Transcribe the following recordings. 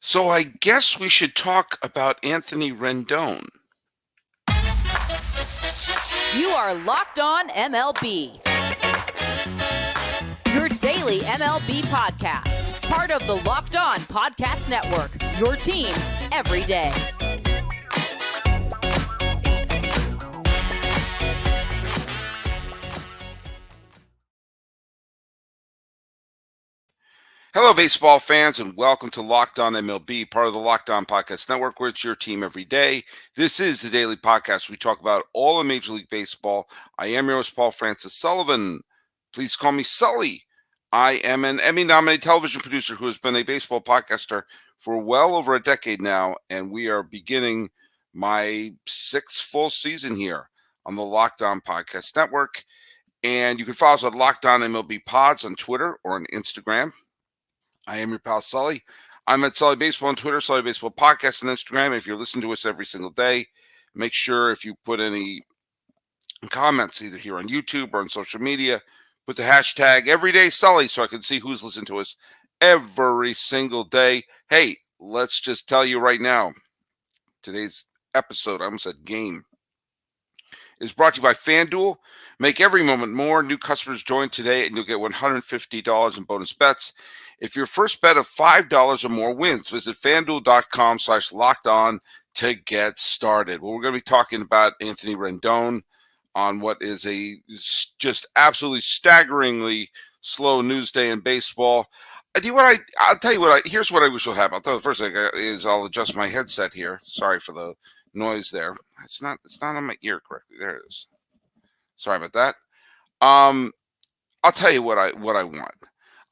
So I guess we should talk about Anthony Rendon. You are Locked On MLB, your daily MLB podcast. Part of the Locked On Podcast Network, your team every day. Hello, baseball fans, and welcome to Locked On MLB, part of the Locked On Podcast Network, where it's your team every day. This is the daily podcast. We talk about all of Major League Baseball. I am your host, Paul Francis Sullivan. Please call me Sully. I am an Emmy-nominated television producer who has been a baseball podcaster for well over a decade now, and we are beginning my sixth full season here on the Locked On Podcast Network. And you can follow us at Locked On MLB Pods on Twitter or on Instagram. I am your pal Sully. I'm at Sully Baseball on Twitter, Sully Baseball Podcast on Instagram. If you're listening to us every single day, make sure if you put any comments either here on YouTube or on social media, put the hashtag Everyday Sully so I can see who's listening to us every single day. Hey, let's just tell you right now, today's episode, I almost said game, is brought to you by FanDuel. Make every moment more. New customers join today and you'll get $150 in bonus bets if your first bet of $5 or more wins. Visit FanDuel.com/lockedon to get started. Well, we're going to be talking about Anthony Rendon on what is a just absolutely staggeringly slow news day in baseball. I'll tell you what. Here's what I wish will happen. I'll tell you the first thing is I'll adjust my headset here. Sorry for the noise there. It's not on my ear correctly. There it is. Sorry about that. I'll tell you what I want.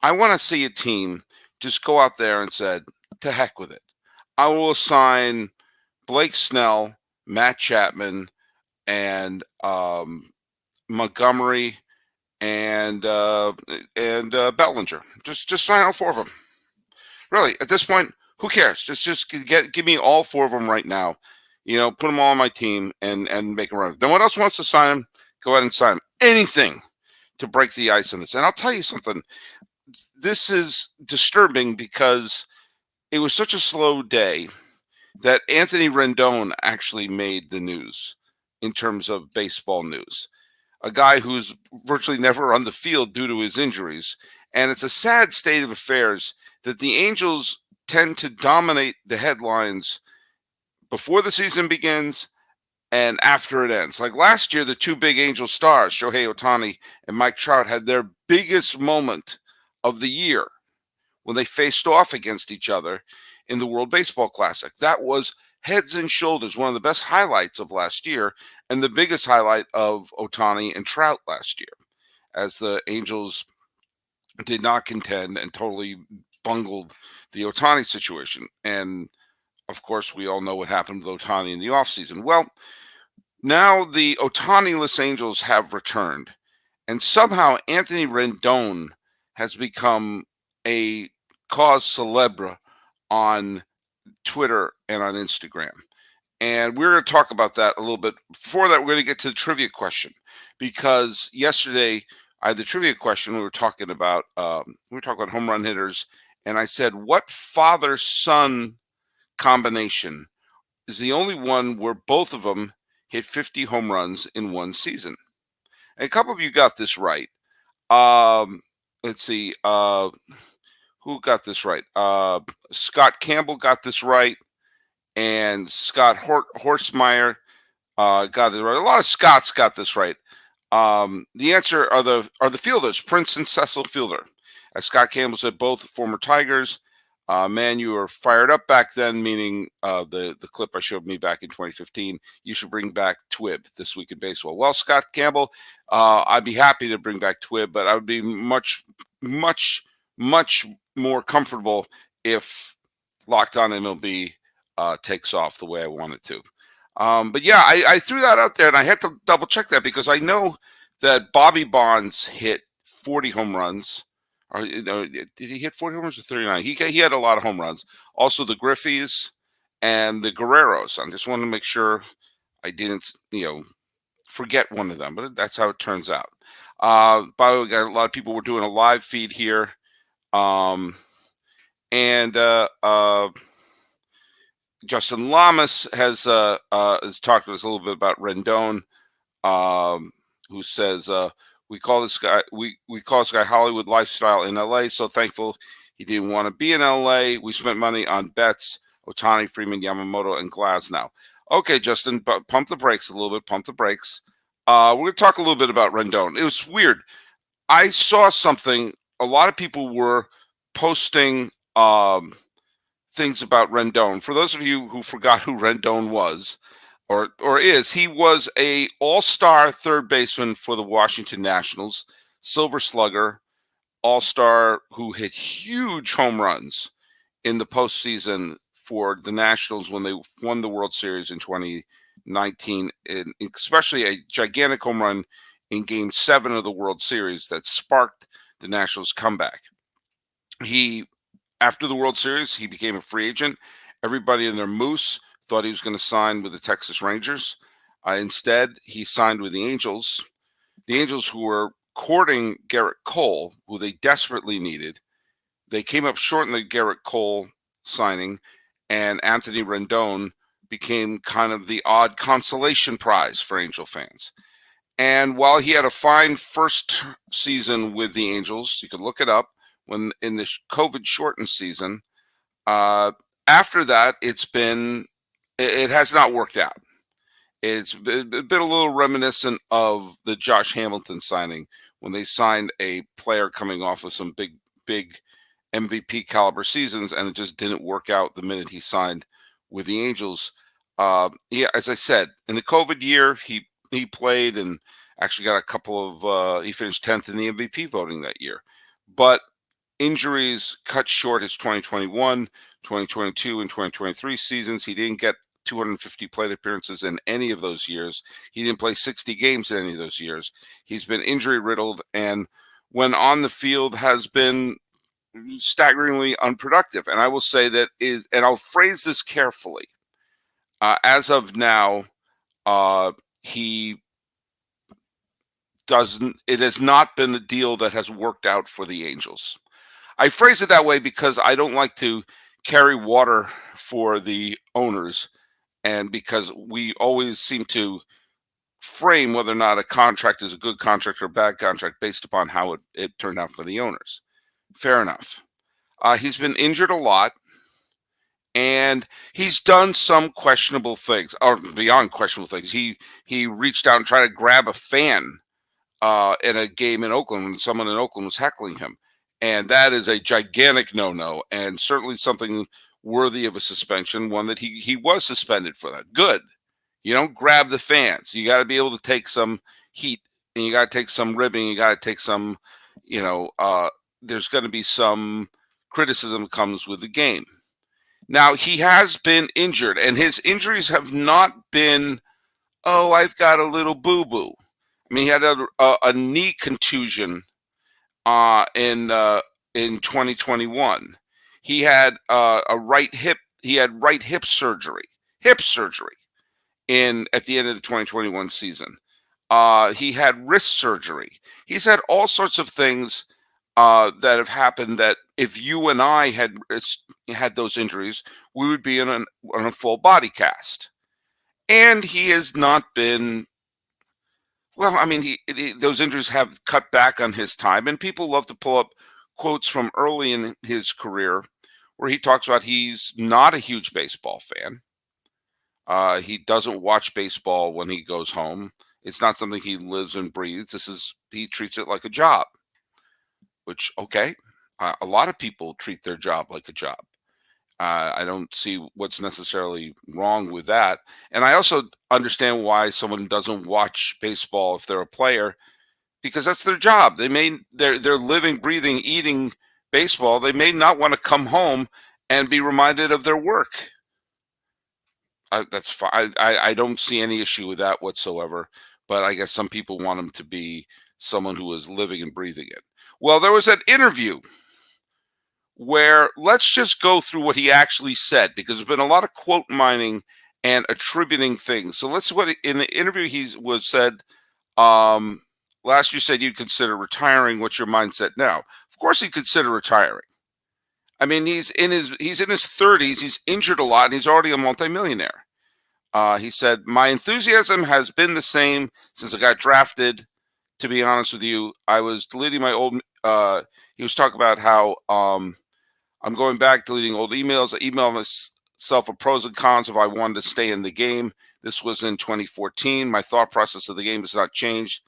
I want to see a team just go out there and said, to heck with it. I will assign Blake Snell, Matt Chapman, and Montgomery and Bellinger. Just sign all four of them. Really, at this point, who cares? Just give me all four of them right now. You know, put them all on my team and make them run. Then what else wants to sign them? Go ahead and sign them. Anything to break the ice on this. And I'll tell you something. This is disturbing because it was such a slow day that Anthony Rendon actually made the news in terms of baseball news. A guy who's virtually never on the field due to his injuries. And it's a sad state of affairs that the Angels tend to dominate the headlines before the season begins and after it ends. Like last year, the two big Angel stars, Shohei Ohtani and Mike Trout, had their biggest moment of the year when they faced off against each other in the World Baseball Classic. That was heads and shoulders, one of the best highlights of last year and the biggest highlight of Ohtani and Trout last year, as the Angels did not contend and totally bungled the Ohtani situation. And of course, we all know what happened with Ohtani in the offseason. Well, now the Ohtani-less Angels have returned, and somehow Anthony Rendon has become a cause célèbre on Twitter and on Instagram. And we're going to talk about that a little bit. Before that, we're going to get to the trivia question, because yesterday I had the trivia question. We were talking about home run hitters, and I said, what father-son combination is the only one where both of them hit 50 home runs in one season? And a couple of you got this right. Let's see. Who got this right? Scott Campbell got this right, and Scott Horstmeyer got it right. A lot of Scotts got this right. The answer are the fielders, Prince and Cecil Fielder. As Scott Campbell said, both former Tigers. Man, you were fired up back then, meaning the clip I showed me back in 2015. You should bring back TWIB This Week in Baseball. Well, Scott Campbell, I'd be happy to bring back TWIB, but I would be much, much, much more comfortable if Locked On MLB takes off the way I want it to. But yeah, I threw that out there, and I had to double check that because I know that Bobby Bonds hit 40 home runs. Or, did he hit 40 home runs or 39? He had a lot of home runs. Also, the Griffeys and the Guerreros. I just wanted to make sure I didn't, forget one of them, but that's how it turns out. By the way, got a lot of people were doing a live feed here. And Justin Lamas has talked to us a little bit about Rendon, who says we call this guy Hollywood lifestyle in LA. So thankful he didn't want to be in LA. We spent money on Betts, Otani, Freeman, Yamamoto, and Glasnow. Okay, Justin, but pump the brakes a little bit. Pump the brakes. We're going to talk a little bit about Rendon. It was weird. I saw something. A lot of people were posting things about Rendon. For those of you who forgot who Rendon was or is, he was a all-star third baseman for the Washington Nationals, Silver Slugger, all-star who hit huge home runs in the postseason for the Nationals when they won the World Series in 2019, and especially a gigantic home run in Game 7 of the World Series that sparked the Nationals' comeback. After the World Series, he became a free agent. Everybody in their moose thought he was going to sign with the Texas Rangers. Instead, he signed with the Angels. The Angels, who were courting Garrett Cole, who they desperately needed. They came up short in the Garrett Cole signing, and Anthony Rendon became kind of the odd consolation prize for Angel fans. And while he had a fine first season with the Angels, you could look it up, when in the COVID shortened season, after that, it has not worked out. It's been a little reminiscent of the Josh Hamilton signing when they signed a player coming off of some big MVP caliber seasons, and it just didn't work out the minute he signed with the Angels. As I said, in the COVID year, he played and actually got a couple of, he finished 10th in the MVP voting that year. But injuries cut short his 2021, 2022, and 2023 seasons. He didn't get 250 plate appearances in any of those years. He didn't play 60 games in any of those years. He's been injury riddled, and when on the field has been staggeringly unproductive. And I will say that and I'll phrase this carefully. As of now, it has not been a deal that has worked out for the Angels. I phrase it that way because I don't like to carry water for the owners, and because we always seem to frame whether or not a contract is a good contract or a bad contract based upon how it turned out for the owners. Fair enough. He's been injured a lot, and he's done some questionable things, or beyond questionable things. He reached out and tried to grab a fan in a game in Oakland when someone in Oakland was heckling him. And that is a gigantic no-no, and certainly something worthy of a suspension, one that he was suspended for that. Good. You don't grab the fans. You got to be able to take some heat, and you got to take some ribbing. You got to take some, there's going to be some criticism comes with the game. Now, he has been injured, and his injuries have not been, oh, I've got a little boo-boo. I mean, he had a knee contusion in 2021. He had a right hip. He had right hip surgery. At the end of the 2021 season. He had wrist surgery. He's had all sorts of things that have happened that if you and I had those injuries, we would be on a full body cast. And he has not been. Well, I mean, those injuries have cut back on his time, and people love to pull up quotes from early in his career where he talks about he's not a huge baseball fan. He doesn't watch baseball when he goes home. It's not something he lives and breathes. He treats it like a job, which, okay, a lot of people treat their job like a job. I don't see what's necessarily wrong with that. And I also understand why someone doesn't watch baseball if they're a player, because that's their job. They're living, breathing, eating baseball. They may not want to come home and be reminded of their work. That's fine. I don't see any issue with that whatsoever. But I guess some people want him to be someone who is living and breathing it. Well, there was an interview where let's just go through what he actually said, because there's been a lot of quote mining and attributing things. So in the interview he said, last you said you'd consider retiring. What's your mindset now? Of course he'd consider retiring. I mean, he's in his 30s. He's injured a lot, and he's already a multimillionaire. He said, "My enthusiasm has been the same since I got drafted. To be honest with you, I was deleting my old." He was talking about how I'm going back, deleting old emails. I email myself a pros and cons if I wanted to stay in the game. This was in 2014. My thought process of the game has not changed,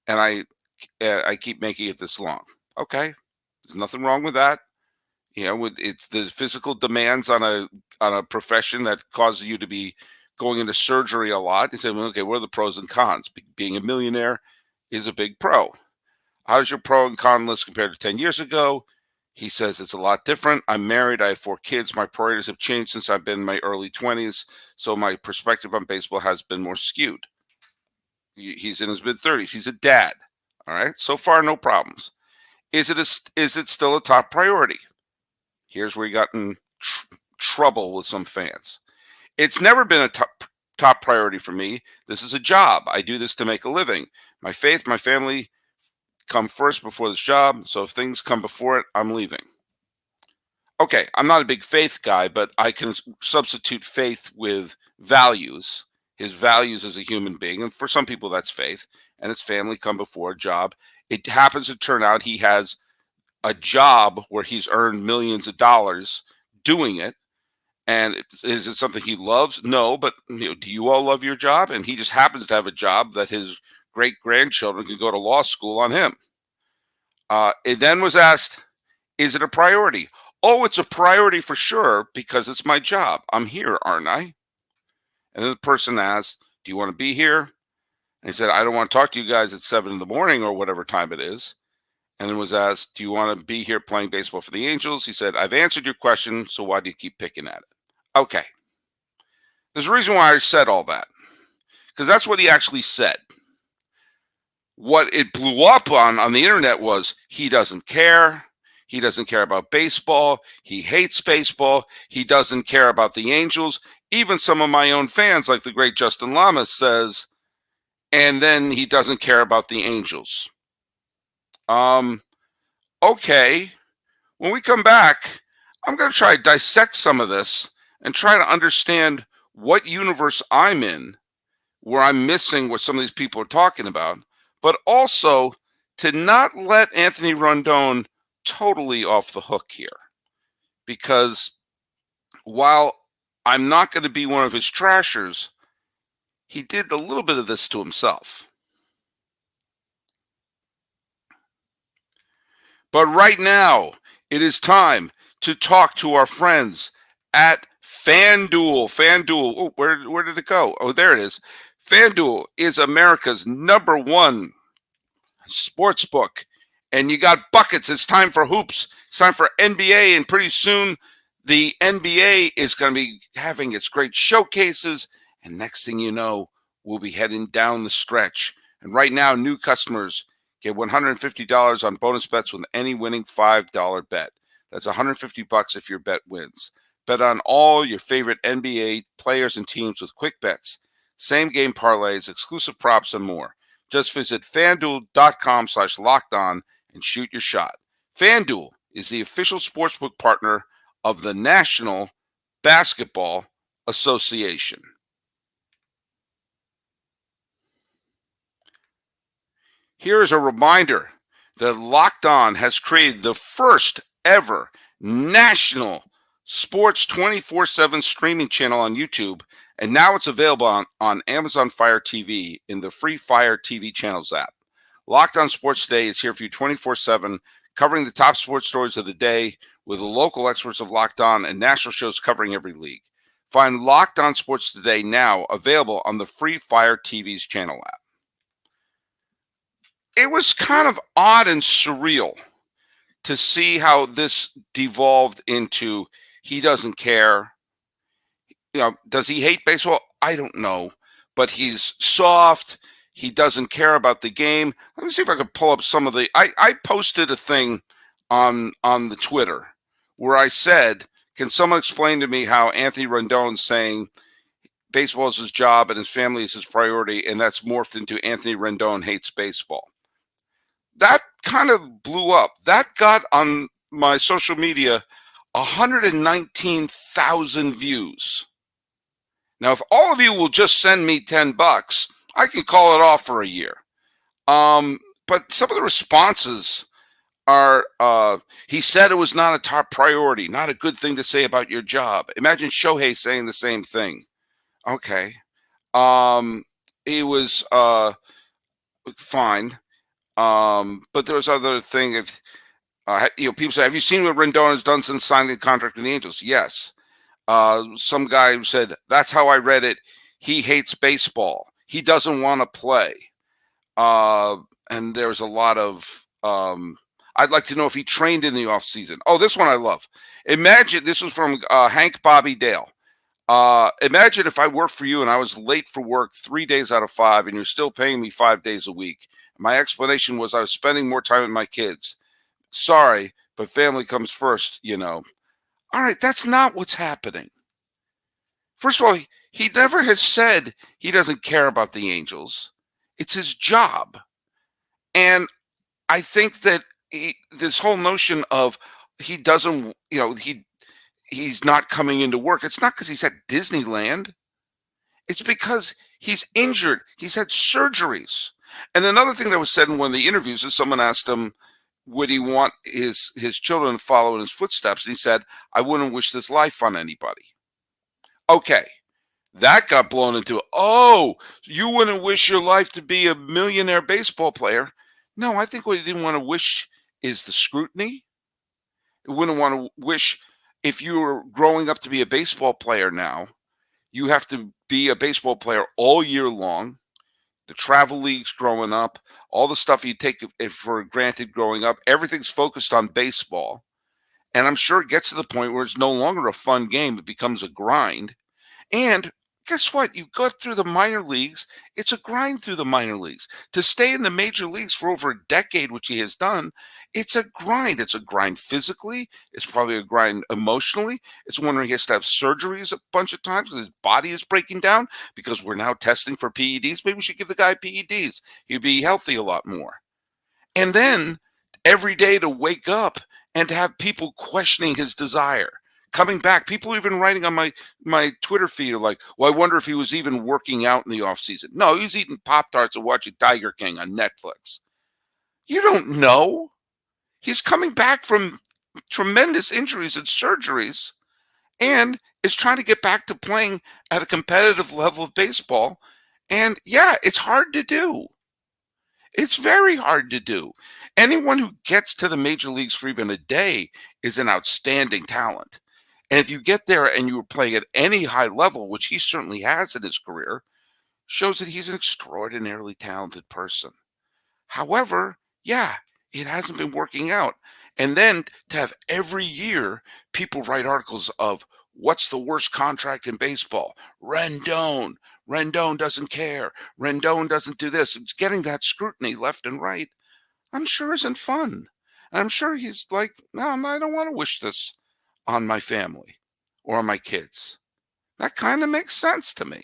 and I keep making it this long. Okay, there's nothing wrong with that. You know, it's the physical demands on a profession that causes you to be going into surgery a lot. He said, well, okay, what are the pros and cons? Being a millionaire is a big pro. How's your pro and con list compared to 10 years ago? He says it's a lot different. I'm married. I have 4 kids. My priorities have changed since I've been in my early 20s. So my perspective on baseball has been more skewed. He's in his mid-30s. He's a dad. All right. So far, no problems. Is it still a top priority? Here's where he got in trouble with some fans. It's never been a top priority for me. This is a job. I do this to make a living. My faith, my family come first before this job. So if things come before it, I'm leaving. Okay, I'm not a big faith guy, but I can substitute faith with values, his values as a human being. And for some people, that's faith. And his family come before a job. It happens to turn out he has a job where he's earned millions of dollars doing it. And is it something he loves? No, but do you all love your job? And he just happens to have a job that his great-grandchildren can go to law school on him. It then was asked, is it a priority? Oh, it's a priority for sure because it's my job. I'm here, aren't I? And then the person asked, do you want to be here? And he said, I don't want to talk to you guys at 7 in the morning or whatever time it is. And then was asked, do you want to be here playing baseball for the Angels? He said, I've answered your question, so why do you keep picking at it? Okay. There's a reason why I said all that. Because that's what he actually said. What it blew up on the internet was he doesn't care. He doesn't care about baseball. He hates baseball. He doesn't care about the Angels. Even some of my own fans, like the great Justin Lamas, says, and then he doesn't care about the Angels. Okay, when we come back, I'm going to try to dissect some of this and try to understand what universe I'm in, where I'm missing what some of these people are talking about, but also to not let Anthony Rendon totally off the hook here. Because while I'm not going to be one of his trashers, he did a little bit of this to himself. But right now, it is time to talk to our friends at FanDuel. FanDuel, oh, where did it go? Oh, there it is. FanDuel is America's #1 sports book. And you got buckets. It's time for hoops. It's time for NBA. And pretty soon, the NBA is going to be having its great showcases. And next thing you know, we'll be heading down the stretch. And right now, new customers get $150 on bonus bets with any winning $5 bet. That's $150 if your bet wins. Bet on all your favorite NBA players and teams with quick bets, same game parlays, exclusive props, and more. Just visit FanDuel.com/lockedon and shoot your shot. FanDuel is the official sportsbook partner of the National Basketball Association. Here is a reminder that Locked On has created the first ever national sports 24/7 streaming channel on YouTube, and now it's available on Amazon Fire TV in the free Fire TV channels app. Locked On Sports Today is here for you 24/7, covering the top sports stories of the day with the local experts of Locked On and national shows covering every league. Find Locked On Sports Today now available on the free Fire TV's channel app. It was kind of odd and surreal to see how this devolved into he doesn't care. Does he hate baseball? I don't know. But he's soft. He doesn't care about the game. Let me see if I can pull up some of the... I posted a thing on the Twitter where I said, can someone explain to me how Anthony Rendon's saying baseball is his job and his family is his priority, and that's morphed into Anthony Rendon hates baseball? That kind of blew up. That got on my social media 119,000 views. Now, if all of you will just send me $10, I can call it off for a year. But some of the responses are, he said it was not a top priority, not a good thing to say about your job. Imagine Shohei saying the same thing. Okay. He was fine. But there was other thing. If people say, have you seen what Rendon has done since signing the contract with the Angels? Yes. Some guy said, that's how I read it. He hates baseball. He doesn't want to play. And there's a lot of, I'd like to know if he trained in the off season. Oh, this one I love. Imagine, this was from Hank Bobby Dale. Imagine if I worked for you and I was late for work 3 days out of 5 and you're still paying me 5 days a week. My explanation was I was spending more time with my kids. Sorry, but family comes first, All right, that's not what's happening. First of all, he never has said he doesn't care about the Angels. It's his job. And I think that this whole notion of he doesn't, he's not coming into work. It's not because he's at Disneyland. It's because he's injured. He's had surgeries. And another thing that was said in one of the interviews is someone asked him, would he want his children to follow in his footsteps? And he said, I wouldn't wish this life on anybody. Okay. That got blown into, oh, you wouldn't wish your life to be a millionaire baseball player. No, I think what he didn't want to wish is the scrutiny. He wouldn't want to wish, if you were growing up to be a baseball player now, you have to be a baseball player all year long. The travel leagues growing up, all the stuff you take for granted growing up, everything's focused on baseball. And I'm sure it gets to the point where it's no longer a fun game. It becomes a grind. And guess what? You go through the minor leagues. It's a grind through the minor leagues. To stay in the major leagues for over a decade, which he has done, it's a grind. It's a grind physically. It's probably a grind emotionally. It's one where he has to have surgeries a bunch of times because his body is breaking down because we're now testing for PEDs. Maybe we should give the guy PEDs. He'd be healthy a lot more. And then every day to wake up and to have people questioning his desire. Coming back, people even writing on my Twitter feed are like, well, I wonder if he was even working out in the offseason. No, he was eating Pop-Tarts and watching Tiger King on Netflix. You don't know. He's coming back from tremendous injuries and surgeries and is trying to get back to playing at a competitive level of baseball. And yeah, it's hard to do. It's very hard to do. Anyone who gets to the major leagues for even a day is an outstanding talent. And if you get there and you were playing at any high level, which he certainly has in his career, shows that he's an extraordinarily talented person. However, yeah, it hasn't been working out. And then to have every year people write articles of what's the worst contract in baseball? Rendon. Rendon doesn't care. Rendon doesn't do this. It's getting that scrutiny left and right. I'm sure isn't fun. And I'm sure he's like, no, I don't want to wish this on my family or on my kids. That kind of makes sense to me.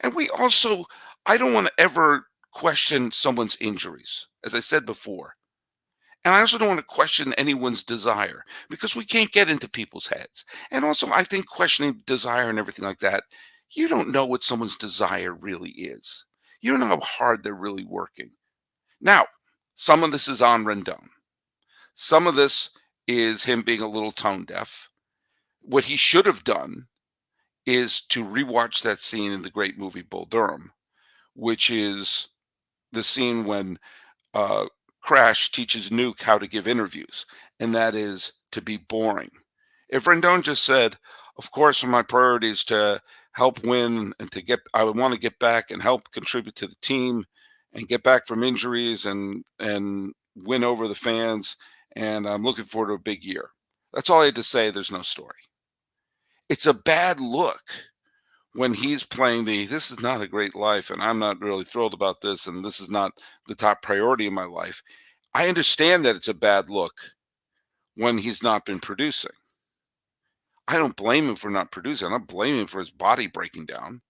And I don't want to ever question someone's injuries, as I said before. And I also don't want to question anyone's desire because we can't get into people's heads. And also, I think questioning desire and everything like that, you don't know what someone's desire really is. You don't know how hard they're really working. Now, some of this is on Rendon. Some of this is him being a little tone deaf. What he should have done is to rewatch that scene in the great movie Bull Durham, which is the scene when Crash teaches Nuke how to give interviews, and that is to be boring. If Rendon just said, of course, my priority is to help win and I would want to get back and help contribute to the team and get back from injuries and win over the fans. And I'm looking forward to a big year. That's all I had to say. There's no story. It's a bad look when he's playing this is not a great life and I'm not really thrilled about this and this is not the top priority in my life. I understand that it's a bad look when he's not been producing. I don't blame him for not producing. I don't blame him for his body breaking down.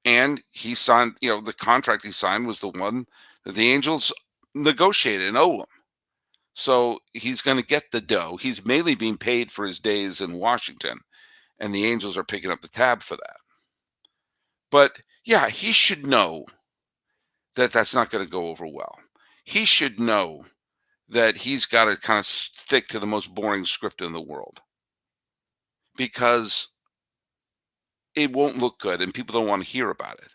And he signed, the contract he signed was the one that the Angels negotiated and owe him. So he's going to get the dough. He's mainly being paid for his days in Washington, and the Angels are picking up the tab for that. But yeah, he should know that that's not going to go over well. He should know that he's got to kind of stick to the most boring script in the world, because it won't look good and people don't want to hear about it.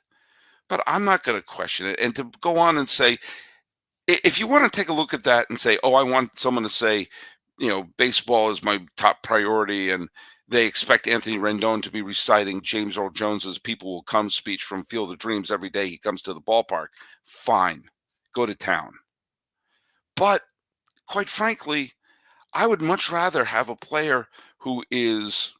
But I'm not going to question it. And to go on and say, if you want to take a look at that and say, oh, I want someone to say, baseball is my top priority, and they expect Anthony Rendon to be reciting James Earl Jones's "People Will Come" speech from Field of Dreams every day he comes to the ballpark, fine, go to town. But quite frankly, I would much rather have a player who is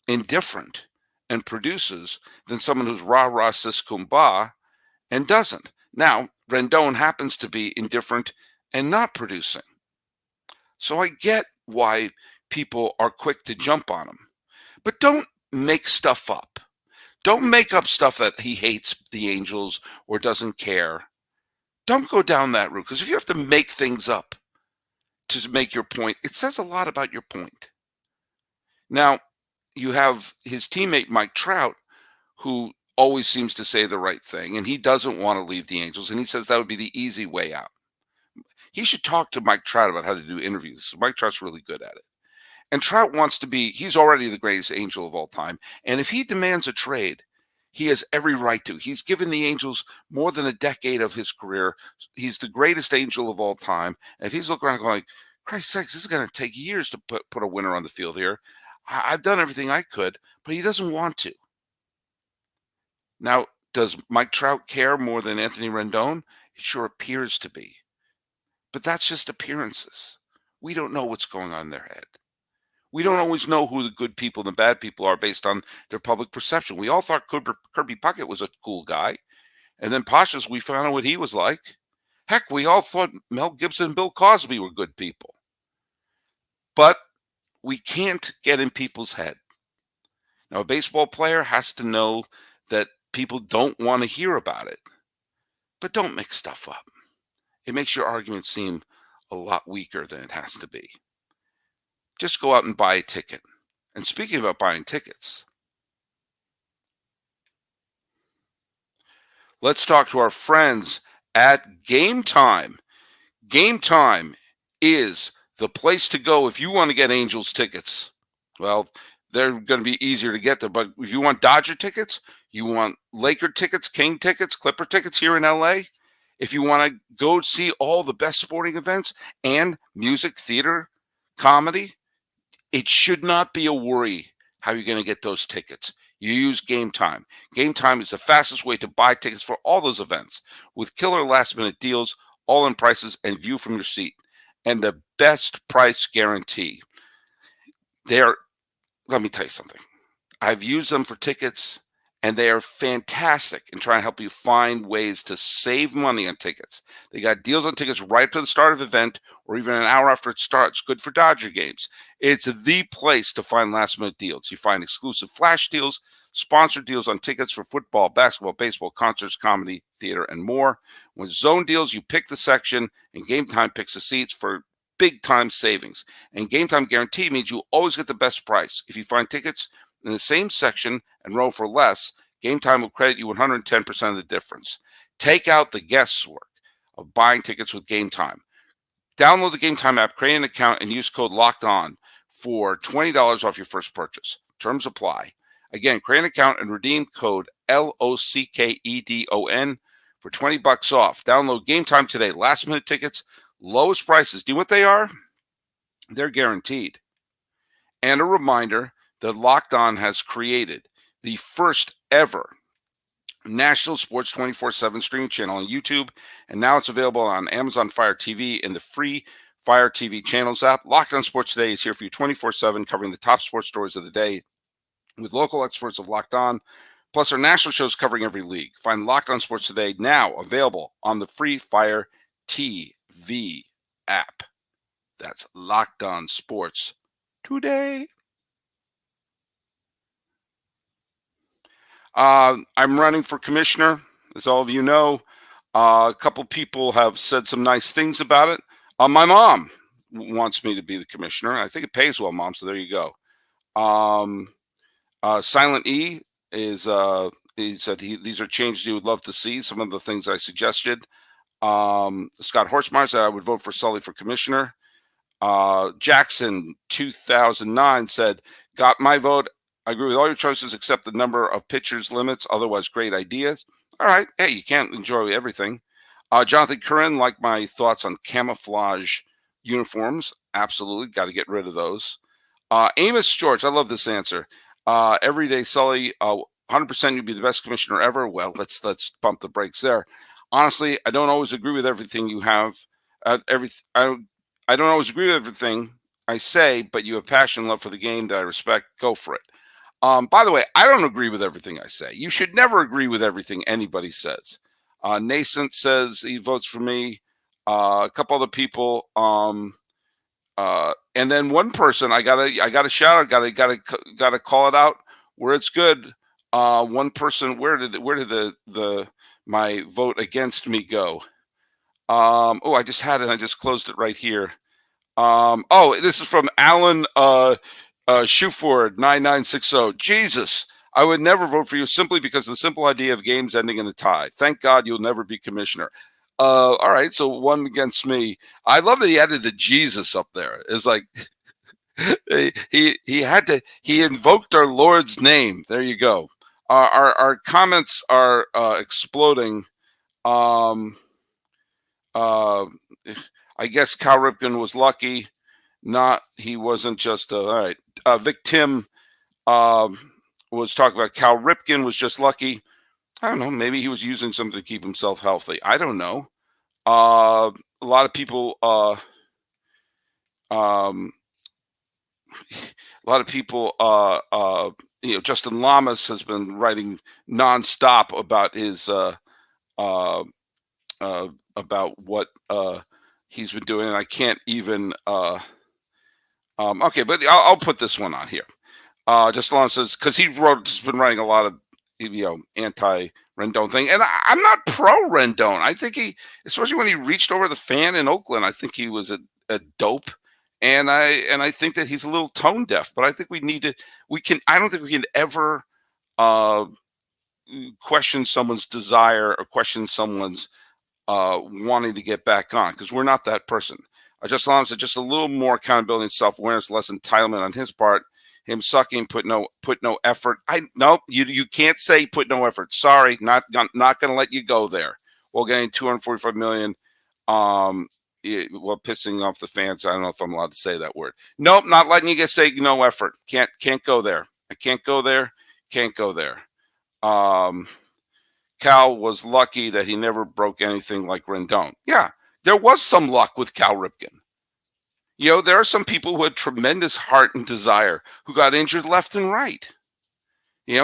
indifferent and produces than someone who's rah-rah sis kumbah and doesn't. Now, Rendon happens to be indifferent and not producing. So I get why people are quick to jump on him. But don't make stuff up. Don't make up stuff that he hates the Angels or doesn't care. Don't go down that route, because if you have to make things up to make your point, it says a lot about your point. Now, you have his teammate Mike Trout, who always seems to say the right thing, and he doesn't want to leave the Angels, and he says that would be the easy way out. He should talk to Mike Trout about how to do interviews. Mike Trout's really good at it. And Trout wants to be, he's already the greatest Angel of all time. And if he demands a trade, he has every right to. He's given the Angels more than a decade of his career. He's the greatest Angel of all time. And if he's looking around going, Christ sakes, this is going to take years to put a winner on the field here. I've done everything I could, but he doesn't want to. Now, does Mike Trout care more than Anthony Rendon? It sure appears to be. But that's just appearances. We don't know what's going on in their head. We don't always know who the good people and the bad people are based on their public perception. We all thought Kirby Puckett was a cool guy. And then Pashas, we found out what he was like. Heck, we all thought Mel Gibson and Bill Cosby were good people. But we can't get in people's head. Now, a baseball player has to know that people don't want to hear about it. But don't make stuff up. It makes your argument seem a lot weaker than it has to be. Just go out and buy a ticket. And speaking about buying tickets, let's talk to our friends at Game Time. Game Time is the place to go if you want to get Angels tickets. Well, they're going to be easier to get there, but if you want Dodger tickets, you want Laker tickets, King tickets, Clipper tickets here in LA, if you want to go see all the best sporting events and music, theater, comedy, it should not be a worry how you're going to get those tickets. You use Game Time. Game Time is the fastest way to buy tickets for all those events, with killer last-minute deals, all-in prices, and view from your seat, and the best price guarantee. Let me tell you something. I've used them for tickets, and they are fantastic in trying to help you find ways to save money on tickets. They got deals on tickets right up to the start of the event or even an hour after it starts. Good for Dodger games. It's the place to find last-minute deals. You find exclusive flash deals, sponsored deals on tickets for football, basketball, baseball, concerts, comedy, theater, and more. With zone deals, you pick the section, and Game Time picks the seats for big-time savings. And Game Time guarantee means you'll always get the best price. If you find tickets in the same section and row for less, Game Time will credit you 110% of the difference. Take out the guesswork of buying tickets with Game Time. Download the Game Time app, create an account, and use code LOCKEDON for $20 off your first purchase. Terms apply. Again, create an account and redeem code LOCKEDON for $20 off. Download Game Time today. Last minute tickets, lowest prices. Do you know what they are? They're guaranteed. And a reminder that Locked On has created the first ever national sports 24/7 streaming channel on YouTube, and now it's available on Amazon Fire TV and the free Fire TV channels app. Locked On Sports Today is here for you 24/7, covering the top sports stories of the day with local experts of Locked On, plus our national shows covering every league. Find Locked On Sports Today now available on the free Fire TV app. That's Locked On Sports Today. I'm running for commissioner, as all of you know. A couple people have said some nice things about it. My mom, wants me to be the commissioner. I think it pays well, Mom. So there you go. Silent E is he said these are changes he would love to see. Some of the things I suggested. Scott Horsemeyer said I would vote for Sully for commissioner. Jackson 2009 said, got my vote. I agree with all your choices except the number of pitchers limits. Otherwise, great ideas. All right. Hey, you can't enjoy everything. Jonathan Curran, like my thoughts on camouflage uniforms. Absolutely. Got to get rid of those. Amos George, I love this answer. Everyday Sully, 100% you'd be the best commissioner ever. Well, let's pump the brakes there. Honestly, I don't always agree with everything you have. I don't always agree with everything I say, but you have passion and love for the game that I respect. Go for it. By the way, I don't agree with everything I say. You should never agree with everything anybody says. Nascent says he votes for me. A couple other people. And then one person I gotta shout out, gotta call it out where it's good. One person, where did the my vote against me go? Oh, I just had it. I just closed it right here. This is from Alan Shuford 9960. Jesus, I would never vote for you simply because of the simple idea of games ending in a tie. Thank God you'll never be commissioner. All right, so one against me. I love that he added the Jesus up there. It's like he invoked our Lord's name. There you go. Our comments are exploding. I guess Cal Ripken was lucky. He wasn't just all right. Vic Tim was talking about Cal Ripken was just lucky. I don't know. Maybe he was using something to keep himself healthy. I don't know. A lot of people. Justin Lamas has been writing nonstop about his about what he's been doing, and I can't even. Okay, but I'll put this one on here. Justin Lamas says because he's been writing a lot of anti Rendon thing, and I'm not pro Rendon. I think he, especially when he reached over the fan in Oakland, I think he was a dope. And I think that he's a little tone deaf, but I think I don't think we can ever question someone's desire or question someone's wanting to get back on, because we're not that person. Just a little more accountability and self-awareness, less entitlement on his part. Him sucking, put no effort. You can't say put no effort. Sorry, not going to let you go there. Well, getting $245 million. Pissing off the fans. I don't know if I'm allowed to say that word. Nope, not letting you say no effort. Can't go there. I can't go there. Can't go there. Cal was lucky that he never broke anything like Rendon. Yeah, there was some luck with Cal Ripken. There are some people who had tremendous heart and desire who got injured left and right.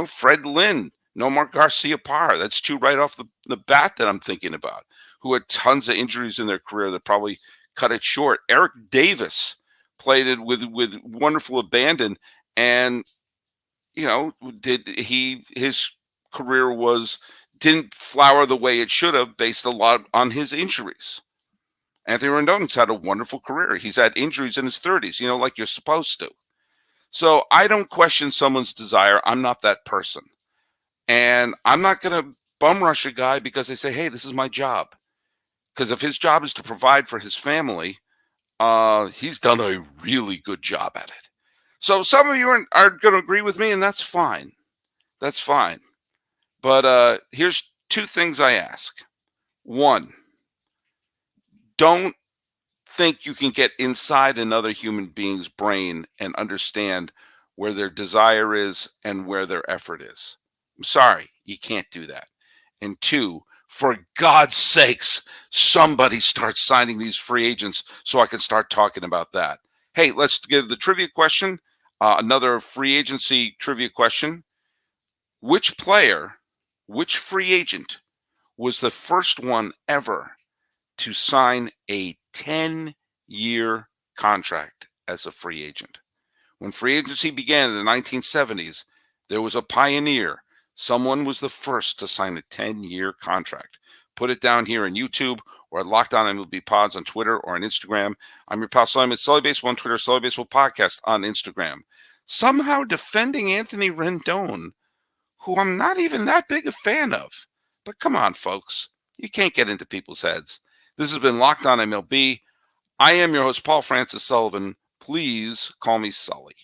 Fred Lynn, Nomar Garcia-Parra. That's two right off the bat that I'm thinking about, who had tons of injuries in their career that probably cut it short. Eric Davis played it with wonderful abandon, and his career didn't flower the way it should have based a lot on his injuries. Anthony Rendon's had a wonderful career. He's had injuries in his 30s, like you're supposed to. So I don't question someone's desire. I'm not that person. And I'm not going to bum rush a guy because they say, hey, this is my job. Because if his job is to provide for his family, he's done a really good job at it. So some of you are going to agree with me, and that's fine. That's fine. But here's two things I ask. One, don't think you can get inside another human being's brain and understand where their desire is and where their effort is. I'm sorry, you can't do that. And two, for God's sakes, somebody start signing these free agents so I can start talking about that. Hey, let's give the trivia question, another free agency trivia question. Which free agent was the first one ever to sign a 10-year contract as a free agent? When free agency began in the 1970s, there was a pioneer. Someone was the first to sign a 10-year contract. put it down here on YouTube or at Locked On MLB Pods on Twitter or on Instagram. I'm your pal Sully. Sully Baseball on Twitter, Sully Baseball Podcast on Instagram. Somehow defending Anthony Rendon, who I'm not even that big a fan of. But come on, folks. You can't get into people's heads. This has been Locked On MLB. I am your host, Paul Francis Sullivan. Please call me Sully.